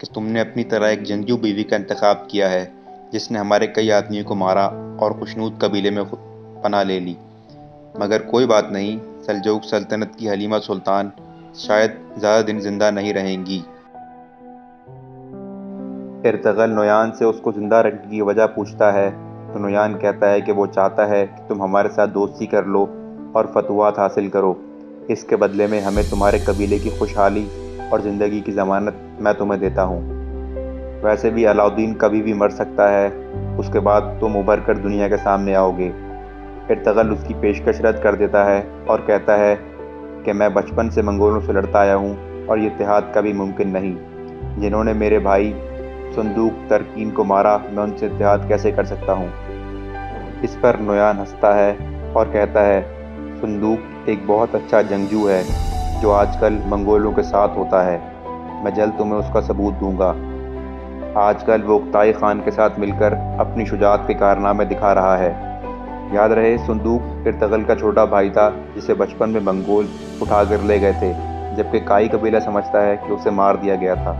کہ تم نے اپنی طرح ایک جنگجو بیوی کا انتخاب کیا ہے جس نے ہمارے کئی آدمیوں کو مارا اور خشنود قبیلے میں پناہ لے لی، مگر کوئی بات نہیں، سلجوق سلطنت کی حلیمہ سلطان شاید زیادہ دن زندہ نہیں رہیں گی۔ ارطغرل نویان سے اس کو زندہ رکھنے کی وجہ پوچھتا ہے تو نویان کہتا ہے کہ وہ چاہتا ہے کہ تم ہمارے ساتھ دوستی کر لو اور فتوحات حاصل کرو، اس کے بدلے میں ہمیں تمہارے قبیلے کی خوشحالی اور زندگی کی ضمانت میں تمہیں دیتا ہوں۔ ویسے بھی علاؤدین کبھی بھی مر سکتا ہے، اس کے بعد تم ابھر کر دنیا کے سامنے آؤ گے۔ ارطغرل اس کی پیشکش رد کر دیتا ہے اور کہتا ہے کہ میں بچپن سے منگولوں سے لڑتا آیا ہوں اور یہ اتحاد کبھی ممکن نہیں۔ جنہوں نے میرے بھائی صندوق ترکین کو مارا، میں ان سے اتحاد کیسے کر سکتا ہوں؟ اس پر نویان ہنستا ہے اور کہتا ہے صندوق ایک بہت اچھا جنگجو ہے جو آج کل منگولوں کے ساتھ ہوتا ہے، میں جلد تمہیں اس کا ثبوت دوں گا۔ آج کل وہ اکتائی خان کے ساتھ مل کر اپنی شجاعت کے کارنامے دکھا رہا ہے۔ یاد رہے صندوق ارطغرل کا چھوٹا بھائی تھا جسے بچپن میں منگول اٹھا کر لے گئے تھے، جبکہ کائی قبیلہ سمجھتا ہے کہ اسے مار دیا گیا تھا۔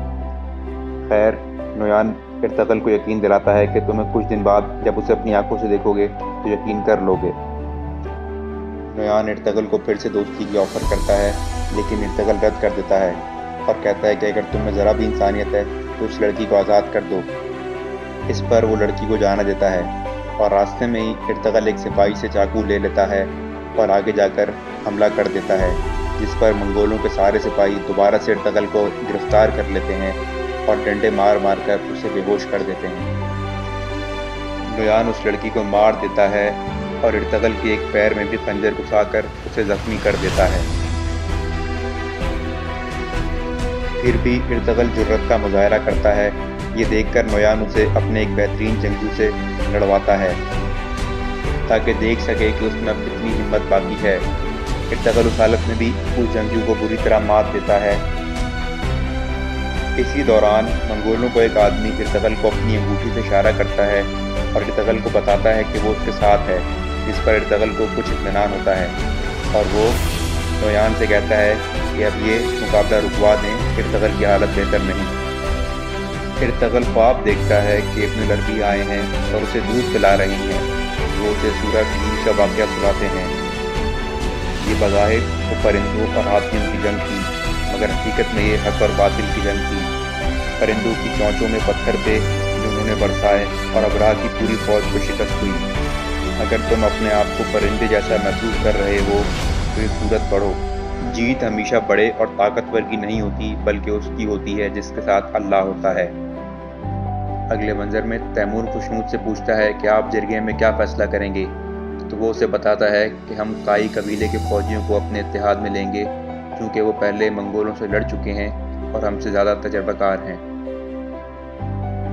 خیر، نویان ارطغرل کو یقین دلاتا ہے کہ تمہیں کچھ دن بعد جب اسے اپنی آنکھوں سے دیکھو گے تو یقین کر لو گے۔ نویان ارطغرل کو پھر سے دوستی کی آفر کرتا ہے، لیکن ارطغرل رد کر دیتا ہے اور کہتا ہے کہ اگر تم میں ذرا بھی انسانیت ہے تو اس لڑکی کو آزاد کر دو۔ اس پر وہ لڑکی کو جانا دیتا ہے اور راستے میں ہی ارطغرل ایک سپاہی سے چاقو لے لیتا ہے اور آگے جا کر حملہ کر دیتا ہے، جس پر منگولوں کے سارے سپاہی دوبارہ سے ارطغرل کو گرفتار کر لیتے ہیں اور ڈنڈے مار مار کر اسے بے ہوش کر دیتے ہیں۔ نویان اس لڑکی کو مار دیتا ہے اور ارطغرل کے ایک پیر میں بھی خنجر گھسا کر اسے زخمی کر دیتا ہے۔ پھر بھی ارطغرل جرأت کا مظاہرہ کرتا ہے، یہ دیکھ کر نویان اسے اپنے ایک بہترین جنگجو سے لڑواتا ہے تاکہ دیکھ سکے کہ اس میں اب کتنی ہمت باقی ہے۔ ارطغرل اس حالت میں بھی اس جنگجو کو بری طرح مات دیتا ہے۔ اسی دوران منگولوں کو ایک آدمی ارطغرل کو اپنی انگوٹھی سے اشارہ کرتا ہے اور ارطغرل کو بتاتا ہے کہ وہ اس کے ساتھ ہے، جس پر ارطغرل کو کچھ اطمینان ہوتا ہے اور وہ نویان سے کہتا ہے کہ اب یہ مقابلہ رکوا دیں، ارطغرل کی حالت بہتر نہیں۔ ارطغرل خواب دیکھتا ہے کہ ابن لربی آئے ہیں اور اسے دودھ پلا رہے ہیں، وہ اسے سورہ فیل کا واقعہ سناتے ہیں۔ یہ بظاہر وہ پرندوں اور ہاتھیوں کی جنگ تھی، مگر حقیقت میں یہ حق اور باطل کی جنگ تھی۔ پرندوں کی چونچوں میں پتھر تھے جو انہوں نے برسائے اور ابراہ کی پوری فوج کو شکست ہوئی۔ اگر تم اپنے آپ کو پرندے جیسا محسوس کر رہے ہو تو یہ صورت پڑھو۔ جیت ہمیشہ بڑے اور طاقتور کی نہیں ہوتی بلکہ اس کی ہوتی ہے جس کے ساتھ اللہ ہوتا ہے۔ اگلے منظر میں تیمور خشنود سے پوچھتا ہے کہ آپ جرگے میں کیا فیصلہ کریں گے، تو وہ اسے بتاتا ہے کہ ہم کائی قبیلے کے فوجیوں کو اپنے اتحاد میں لیں گے، کیونکہ وہ پہلے منگولوں سے لڑ چکے ہیں اور ہم سے زیادہ تجربہ کار ہیں۔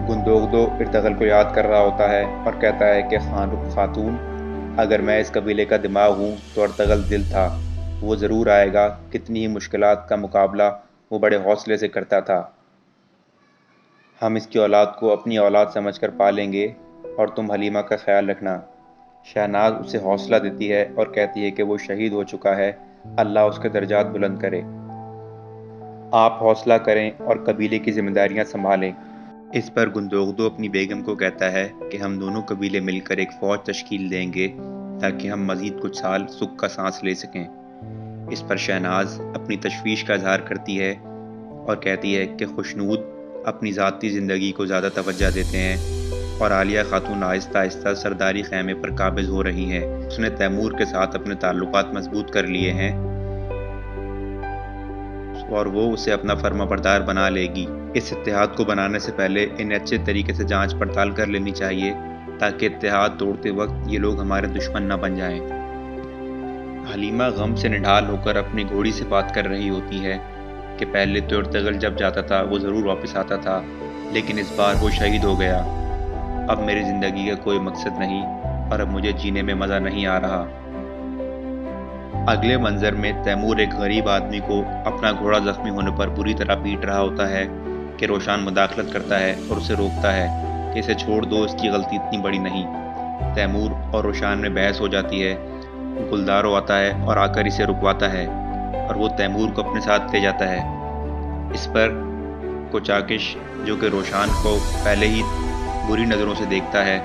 گندوغدو ارطغرل کو یاد کر رہا ہوتا ہے اور کہتا ہے کہ خاتون، اگر میں اس قبیلے کا دماغ ہوں تو ارطغرل دل تھا، وہ ضرور آئے گا، کتنی ہی مشکلات کا مقابلہ وہ بڑے حوصلے سے کرتا تھا۔ ہم اس کی اولاد کو اپنی اولاد سمجھ کر پالیں گے اور تم حلیمہ کا خیال رکھنا۔ شہناز اسے حوصلہ دیتی ہے اور کہتی ہے کہ وہ شہید ہو چکا ہے، اللہ اس کے درجات بلند کرے۔ آپ حوصلہ کریں اور قبیلے کی ذمہ داریاں سنبھالیں۔ اس پر گندوغدو اپنی بیگم کو کہتا ہے کہ ہم دونوں قبیلے مل کر ایک فوج تشکیل دیں گے تاکہ ہم مزید کچھ سال سکھ کا سانس لے سکیں۔ اس پر شہناز اپنی تشویش کا اظہار کرتی ہے اور کہتی ہے کہ خشنود اپنی ذاتی زندگی کو زیادہ توجہ دیتے ہیں اور عالیہ خاتون آہستہ آہستہ سرداری خیمے پر قابض ہو رہی ہیں۔ اس نے تیمور کے ساتھ اپنے تعلقات مضبوط کر لیے ہیں اور وہ اسے اپنا فرما بردار بنا لے گی۔ اس اتحاد کو بنانے سے پہلے انہیں اچھے طریقے سے جانچ پڑتال کر لینی چاہیے تاکہ اتحاد توڑتے وقت یہ لوگ ہمارے دشمن نہ بن جائیں۔ حلیمہ غم سے نڈھال ہو کر اپنی گھوڑی سے بات کر رہی ہوتی ہے کہ پہلے تو ارطغرل جب جاتا تھا وہ ضرور واپس آتا تھا، لیکن اس بار وہ شہید ہو گیا۔ اب میری زندگی کا کوئی مقصد نہیں اور اب مجھے جینے میں مزہ نہیں آ رہا۔ اگلے منظر میں تیمور ایک غریب آدمی کو اپنا گھوڑا زخمی ہونے پر بری طرح پیٹ رہا ہوتا ہے کہ روشان مداخلت کرتا ہے اور اسے روکتا ہے کہ اسے چھوڑ دو، اس کی غلطی اتنی بڑی نہیں۔ تیمور اور روشان میں بحث ہو جاتی ہے۔ گلدارو آتا ہے اور آ کر اسے رکواتا ہے۔ اور وہ تیمور کو اپنے ساتھ لے جاتا ہے۔ اس پر کوچاکش جو کہ روشان کو پہلے ہی بری نظروں سے دیکھتا ہے،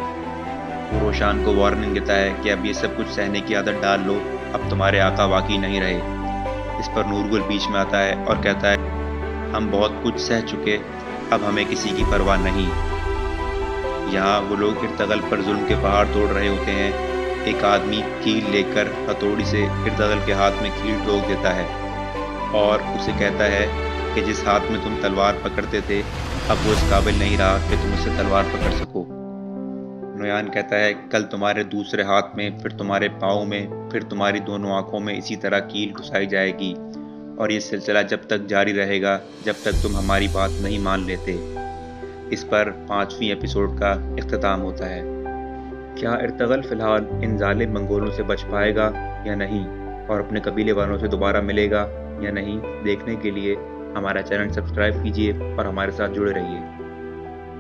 وہ روشان کو وارننگ دیتا ہے کہ اب یہ سب کچھ سہنے کی عادت ڈال لو، اب تمہارے آقا واقعی نہیں رہے۔ اس پر نورگل بیچ میں آتا ہے اور کہتا ہے ہم بہت کچھ سہ چکے، اب ہمیں کسی کی پرواہ نہیں۔ یہاں وہ لوگ ارطغرل پر ظلم کے پہاڑ توڑ رہے ہوتے ہیں۔ ایک آدمی کیل لے کر ہتھوڑی سے ارطغرل کے ہاتھ میں کیل ٹھوک دیتا ہے اور اسے کہتا ہے کہ جس ہاتھ میں تم تلوار پکڑتے تھے اب وہ اس قابل نہیں رہا کہ تم اس سے تلوار پکڑ سکو۔ نویان کہتا ہے کل تمہارے دوسرے ہاتھ میں، پھر تمہارے پاؤں میں، پھر تمہاری دونوں آنکھوں میں اسی طرح کیل گھسائی جائے گی، اور یہ سلسلہ جب تک جاری رہے گا جب تک تم ہماری بات نہیں مان لیتے۔ اس پر 5ویں ایپیسوڈ کا اختتام ہوتا ہے۔ کیا ارطغرل فی الحال ان ظالم منگولوں سے بچ پائے گا یا نہیں، اور اپنے قبیلے والوں سے دوبارہ ملے گا یا نہیں، دیکھنے کے لیے ہمارا چینل سبسکرائب کیجیے اور ہمارے ساتھ جڑے رہیے۔